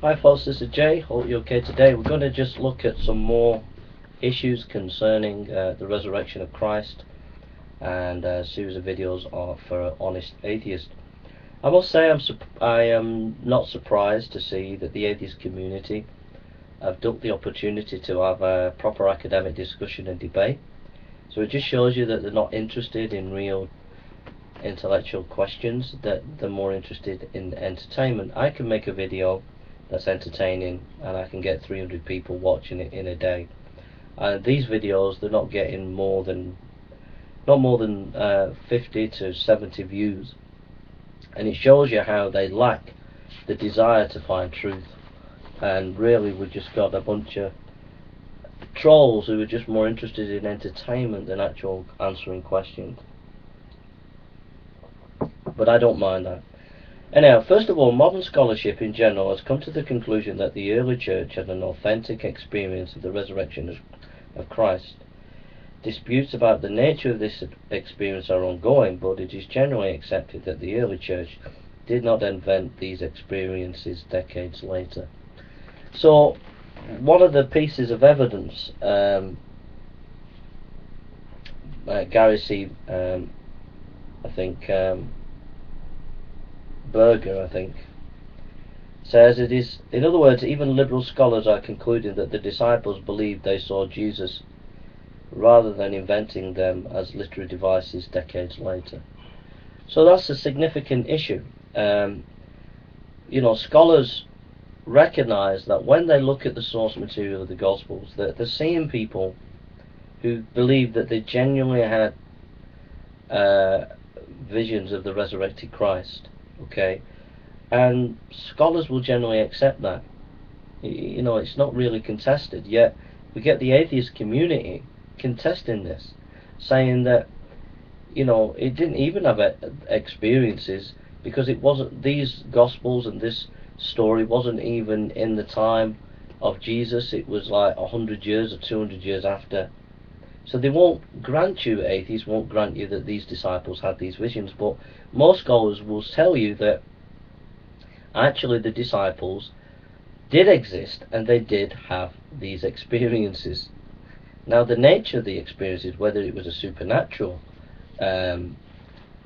Hi folks, this is Jay. Hope you're okay today. We're going to just look at some more issues concerning the resurrection of Christ, and a series of videos are for honest atheists. I must say I am not surprised to see that the atheist community have took the opportunity to have a proper academic discussion and debate. So it just shows you that they're not interested in real intellectual questions, that they're more interested in entertainment. I can make a video that's entertaining and I can get 300 people watching it in a day, and these videos, they're not getting not more than 50 to 70 views, and it shows you how they lack the desire to find truth. And really we've just got a bunch of trolls who are just more interested in entertainment than actual answering questions. But I don't mind that. Anyhow, first of all, modern scholarship in general has come to the conclusion that the early church had an authentic experience of the resurrection of Christ. Disputes about the nature of this experience are ongoing, but it is generally accepted that the early church did not invent these experiences decades later. So, one of the pieces of evidence, Gary C. Berger, says it is, in other words, even liberal scholars are concluding that the disciples believed they saw Jesus rather than inventing them as literary devices decades later. So that's a significant issue. Scholars recognize that when they look at the source material of the Gospels, that they're seeing people who believe that they genuinely had visions of the resurrected Christ. Okay, and scholars will generally accept that. It's not really contested. Yet we get the atheist community contesting this, saying that it didn't even have experiences, because it wasn't, these Gospels and this story wasn't even in the time of Jesus. It was like 100 years or 200 years after. So they won't grant you, atheists won't grant you that these disciples had these visions, but most scholars will tell you that actually the disciples did exist and they did have these experiences. Now, the nature of the experiences, whether it was a supernatural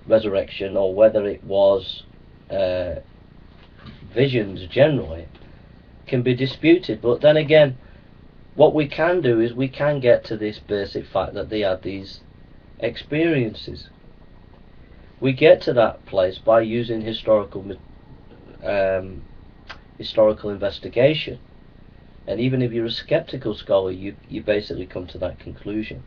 resurrection or whether it was visions generally, can be disputed. But then again, what we can do is we can get to this basic fact that they had these experiences. We get to that place by using historical investigation, and even if you're a skeptical scholar, you basically come to that conclusion.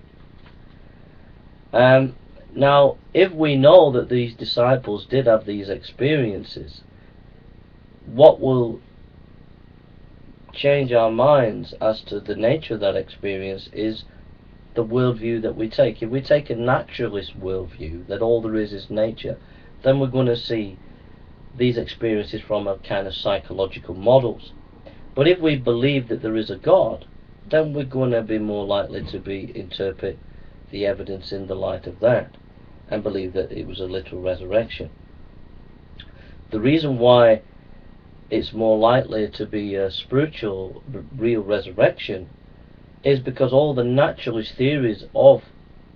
Now, if we know that these disciples did have these experiences, what will change our minds as to the nature of that experience is the worldview that we take. If we take a naturalist worldview, that all there is nature, then we're going to see these experiences from a kind of psychological models. But if we believe that there is a God, then we're going to be more likely to interpret the evidence in the light of that and believe that it was a literal resurrection. The reason why it's more likely to be a spiritual, real resurrection is because all the naturalist theories of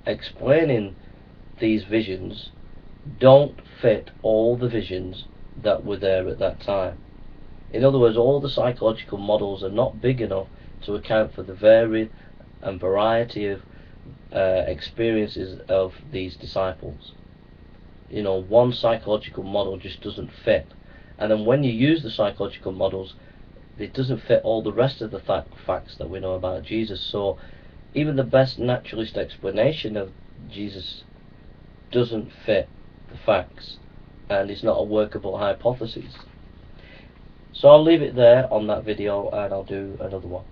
explaining these visions don't fit all the visions that were there at that time. In other words, all the psychological models are not big enough to account for the varied and variety of experiences of these disciples. One psychological model just doesn't fit. And then when you use the psychological models, it doesn't fit all the rest of the facts that we know about Jesus. So even the best naturalist explanation of Jesus doesn't fit the facts, and it's not a workable hypothesis. So I'll leave it there on that video, and I'll do another one.